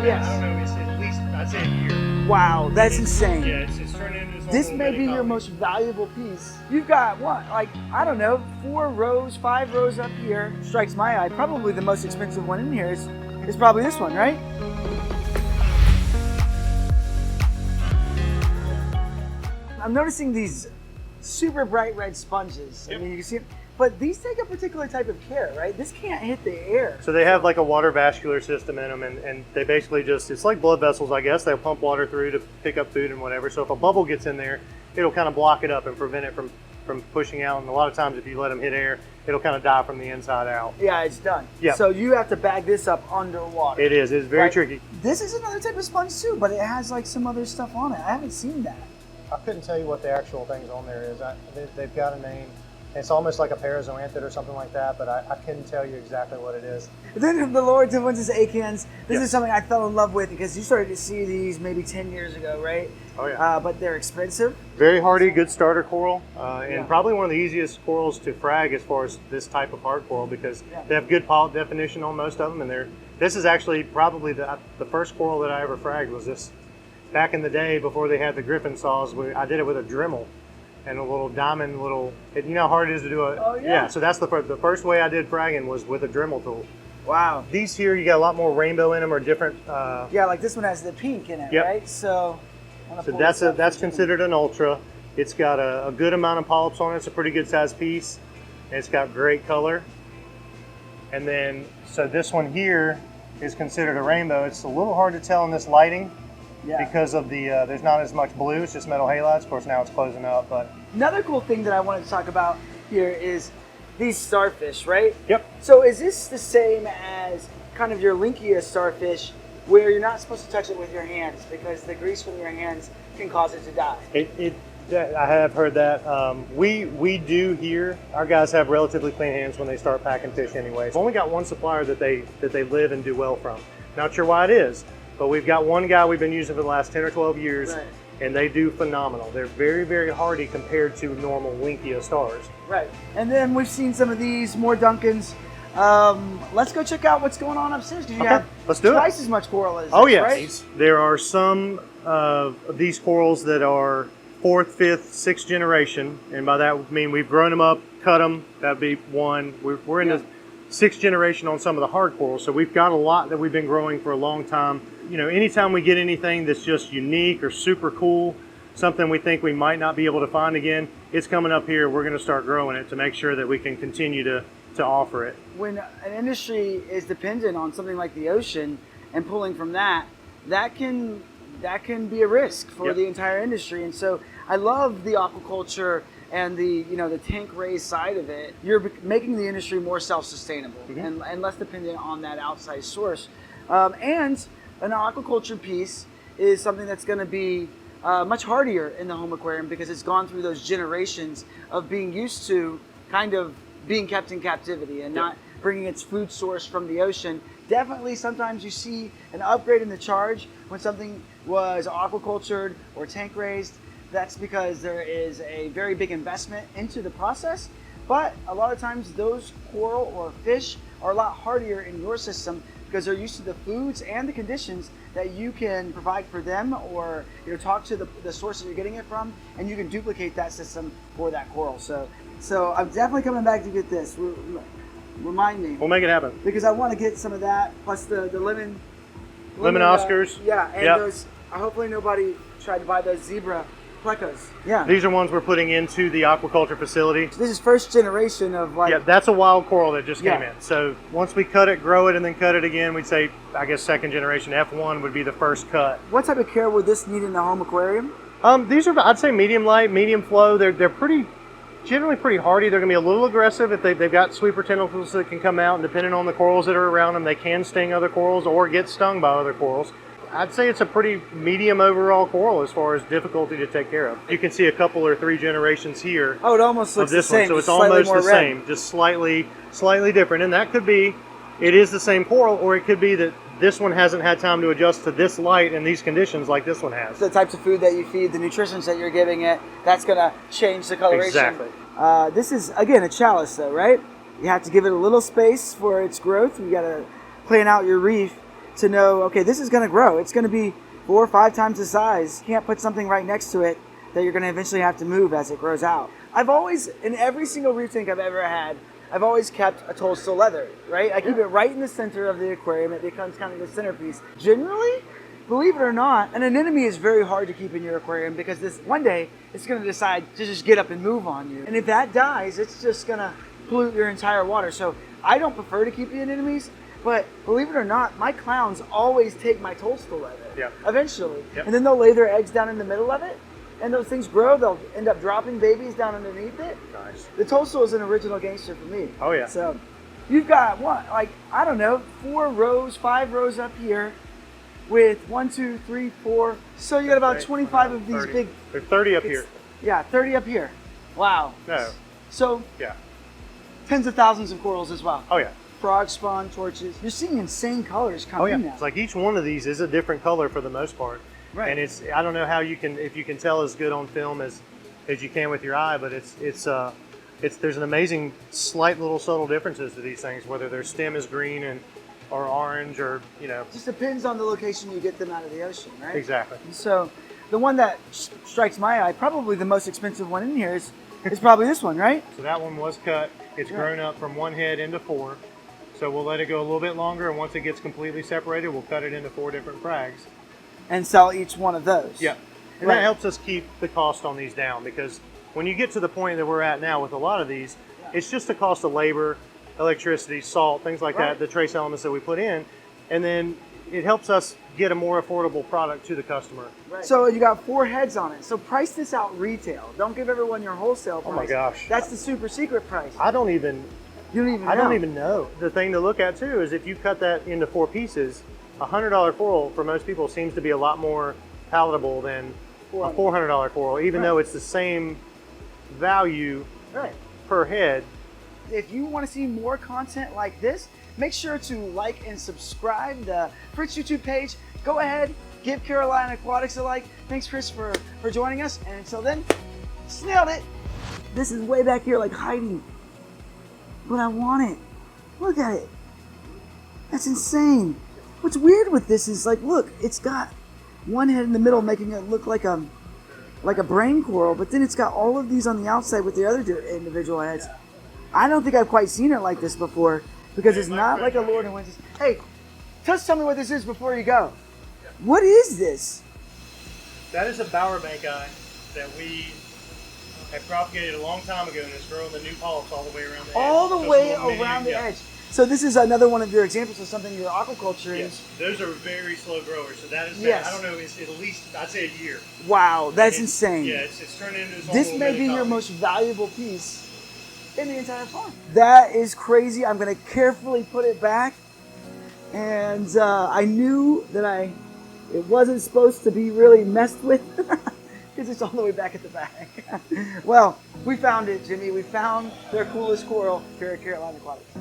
Yes. I don't know, it's at least, I'd say a year. Wow, that's insane. Yeah, it's turned into this whole This little may mini be your colony. most valuable piece. You've got what, like, I don't know, 4 rows, 5 rows up here. Strikes my eye. Probably the most expensive one in here is probably this one, right? I'm noticing these super bright red sponges. Yep. I mean, you can see them. But these take a particular type of care, right? This can't hit the air. So they have like a water vascular system in them, and they basically just, it's like blood vessels, I guess. They'll pump water through to pick up food and whatever. So if a bubble gets in there, it'll kind of block it up and prevent it from pushing out. And a lot of times if you let them hit air, it'll kind of die from the inside out. Yeah, it's done. Yeah. So you have to bag this up underwater. It is. It's very Right. tricky. This is another type of sponge too, but it has like some other stuff on it. I haven't seen that. I couldn't tell you what the actual things on there is. They've got a name. It's almost like a parazoanthid or something like that, but I couldn't tell you exactly what it is. Then the lower tip ones is acorns. This Yep. is something I fell in love with because you started to see these maybe 10 years ago, right? Oh, yeah. But they're expensive. Very hardy, good starter coral, and Yeah. probably one of the easiest corals to frag as far as this type of hard coral because Yeah. they have good polyp definition on most of them, and this is actually probably the first coral that I ever fragged was this. Back in the day before they had the Griffin saws, I did it with a Dremel and a little diamond you know how hard it is to do Oh, yeah. so that's the first way I did fragging was with a Dremel tool. Wow. These here, you got a lot more rainbow in them or different. Yeah, like this one has the pink in it, Yep. right? So That's considered an ultra. It's got a good amount of polyps on it. It's a pretty good sized piece. And it's got great color. And then, so this one here is considered a rainbow. It's a little hard to tell in this lighting because of there's not as much blue. It's just metal halides. Of course, now it's closing up. But Another cool thing that I wanted to talk about here is these starfish, right? Yep. So is this the same as kind of your Linkia starfish where you're not supposed to touch it with your hands because the grease from your hands can cause it to die? I have heard that. We do here. Our guys have relatively clean hands when they start packing fish anyway. We've only got one supplier that they live and do well from. Not sure why it is, but we've got one guy we've been using for the last 10 or 12 years, Right. and they do phenomenal. They're very, very hardy compared to normal Linkia stars. Right. And then we've seen some of these more Duncans. Let's go check out what's going on upstairs because you have let's do it. twice as much coral as Oh this, yes, right? there are some of these corals that are 4th, 5th, 6th generation, and by that I mean we've grown them up, cut them. That'd be one. We're in the 6th generation on some of the hard corals, so we've got a lot that we've been growing for a long time. You know, anytime we get anything that's just unique or super cool, something we think we might not be able to find again, it's coming up here. We're going to start growing it to make sure that we can continue to offer it. When an industry is dependent on something like the ocean and pulling from that can be a risk for the entire industry. And so I love the aquaculture and the tank raised side of it. You're making the industry more self-sustainable and less dependent on that outside source. And an aquaculture piece is something that's going to be much hardier in the home aquarium because it's gone through those generations of being used to kind of being kept in captivity and not bringing its food source from the ocean. Definitely sometimes you see an upgrade in the charge when something was aquacultured or tank raised. That's because there is a very big investment into the process, but a lot of times those coral or fish are a lot hardier in your system because they're used to the foods and the conditions that you can provide for them, or talk to the source that you're getting it from, and you can duplicate that system for that coral. So I'm definitely coming back to get this. Remind me. We'll make it happen. Because I want to get some of that, plus the lemon Oscars. And those. Hopefully nobody tried to buy those zebra Plecas. Yeah. These are ones we're putting into the aquaculture facility. This is first generation of like. Yeah, that's a wild coral that just came in. So once we cut it, grow it, and then cut it again, we'd say, I guess, 2nd generation. F1 would be the first cut. What type of care would this need in the home aquarium? These are, I'd say, medium light, medium flow. They're generally pretty hardy. They're going to be a little aggressive if they've got sweeper tentacles that can come out, and depending on the corals that are around them, they can sting other corals or get stung by other corals. I'd say it's a pretty medium overall coral as far as difficulty to take care of. You can see a couple or 3 generations here. Oh, it almost looks this the same. one, so it's slightly almost more the red. same, just slightly different. And that could be, it is the same coral, or it could be that this one hasn't had time to adjust to this light and these conditions like this one has. The types of food that you feed, the nutritions that you're giving it, that's going to change the coloration. Exactly. This is, again, a chalice though, right? You have to give it a little space for its growth. You got to plan out your reef. to know, okay, this is going to grow. It's going to be 4 or 5 times the size. You can't put something right next to it that you're going to eventually have to move as it grows out. I've always, in every single reef tank I've ever had, I've always kept a toadstool leather, right? I keep it right in the center of the aquarium. It becomes kind of the centerpiece. Generally, believe it or not, an anemone is very hard to keep in your aquarium because this one day it's going to decide to just get up and move on you. And if that dies, it's just going to pollute your entire water. So I don't prefer to keep the anemones, but believe it or not, my clowns always take my toadstool leather eventually. And then they'll lay their eggs down in the middle of it. And those things grow, they'll end up dropping babies down underneath it. Nice. The toadstool is an original gangster for me. Oh yeah. So you've got what, like, I don't know, 4 rows, 5 rows up here with 1, 2, 3, 4. So you got about 25 of these 30. big. There's 30 up here. Yeah, 30 up here. Wow. No. So Yeah. tens of thousands of corals as well. Oh yeah. Frog spawn, torches. You're seeing insane colors come in now. It's like each one of these is a different color for the most part. Right. And it's, I don't know how you can, if you can tell as good on film as you can with your eye, but there's an amazing slight little subtle differences to these things, whether their stem is green or orange, or, you know. Just depends on the location you get them out of the ocean, right? Exactly. So the one that strikes my eye, probably the most expensive one in here, is probably this one, right? So that one was cut. It's grown up from 1 head into 4. So we'll let it go a little bit longer, and once it gets completely separated, we'll cut it into 4 different frags. And sell each one of those. Yeah. And that helps us keep the cost on these down, because when you get to the point that we're at now with a lot of these, it's just the cost of labor, electricity, salt, things like that, the trace elements that we put in, and then it helps us get a more affordable product to the customer. Right. So you got 4 heads on it. So price this out retail. Don't give everyone your wholesale price. Oh my gosh. That's the super secret price. I don't even know. The thing to look at too is if you cut that into 4 pieces, a $100 coral for most people seems to be a lot more palatable than a $400 coral, even though it's the same value per head. If you want to see more content like this, make sure to like and subscribe the Fritz YouTube page. Go ahead, give Carolina Aquatics a like. Thanks, Chris, for joining us. And until then, snailed it. This is way back here, like hiding. But I want it. Look at it. That's insane. What's weird with this is, like, look, it's got one head in the middle making it look like a brain coral, but then it's got all of these on the outside with the other individual heads. I don't think I've quite seen it like this before, because it's not like a Lord and Winter. Hey, just tell me what this is before you go. What is this? That is a bowerbank eye that we have propagated a long time ago, and it's growing the new polyps all the way around the edge. All the way around the edge. So this is another one of your examples of something your aquaculture is. Those are very slow growers. So that is, I don't know, it's at least, I'd say a year. Wow, that's insane. Yeah, it's turning into its own This little may mini be your colony. most valuable piece in the entire farm. That is crazy. I'm going to carefully put it back. And I knew that it wasn't supposed to be really messed with because it's all the way back at the back. Well, we found it, Jimmy. We found their coolest coral here at Carolina Aquatics.